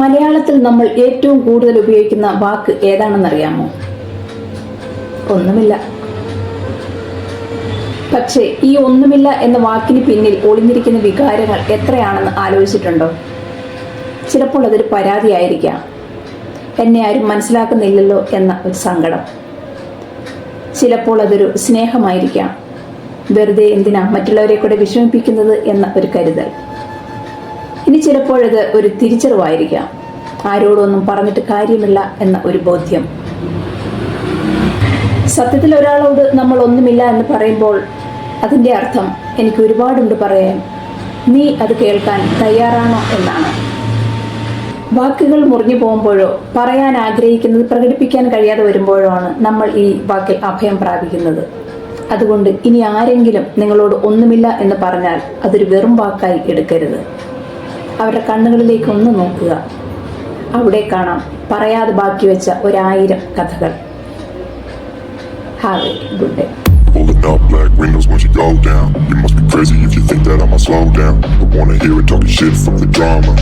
മലയാളത്തിൽ നമ്മൾ ഏറ്റവും കൂടുതൽ ഉപയോഗിക്കുന്ന വാക്ക് ഏതാണെന്നറിയാമോ? ഒന്നുമില്ല. പക്ഷേ ഈ ഒന്നുമില്ല എന്ന വാക്കിന് പിന്നിൽ ഒളിഞ്ഞിരിക്കുന്ന വികാരങ്ങൾ എത്രയാണെന്ന് ആലോചിച്ചിട്ടുണ്ടോ? ചിലപ്പോൾ അതൊരു പരാതിയായിരിക്കാം, എന്നെ ആരും മനസ്സിലാക്കുന്നില്ലല്ലോ എന്ന ഒരു സങ്കടം. ചിലപ്പോൾ അതൊരു സ്നേഹമായിരിക്കാം, വെറുതെ എന്തിനാ മറ്റുള്ളവരെ കൂടെ വിഷമിപ്പിക്കുന്നത് എന്ന ഒരു കരുതൽ. ഇനി ചിലപ്പോഴത് ഒരു തിരിച്ചറിവായിരിക്കാം, ആരോടൊന്നും പറഞ്ഞിട്ട് കാര്യമില്ല എന്ന ഒരു ബോധ്യം. സത്യത്തിൽ ഒരാളോട് നമ്മൾ ഒന്നുമില്ല എന്ന് പറയുമ്പോൾ അതിൻ്റെ അർത്ഥം എനിക്ക് ഒരുപാടുണ്ട് പറയാൻ, നീ അത് കേൾക്കാൻ തയ്യാറാണോ എന്നാണ്. വാക്കുകൾ മുറിഞ്ഞു പോകുമ്പോഴോ പറയാൻ ആഗ്രഹിക്കുന്നത് പ്രകടിപ്പിക്കാൻ കഴിയാതെ വരുമ്പോഴോ ആണ് നമ്മൾ ഈ വാക്കിൽ അഭയം പ്രാപിക്കുന്നത്. അതുകൊണ്ട് ഇനി ആരെങ്കിലും നിങ്ങളോട് ഒന്നുമില്ല എന്ന് പറഞ്ഞാൽ അതൊരു വെറും വാക്കായി എടുക്കരുത്. അവരുടെ കണ്ണുകളിലേക്ക് ഒന്ന് നോക്കുക, അവിടെ കാണാം പറയാതെ ബാക്കി വെച്ച 1000 കഥകൾ. Have a good day. Pulling up black windows once you go down. You must be crazy if you think that I'ma slow down. I wanna hear it talking shit from the drama.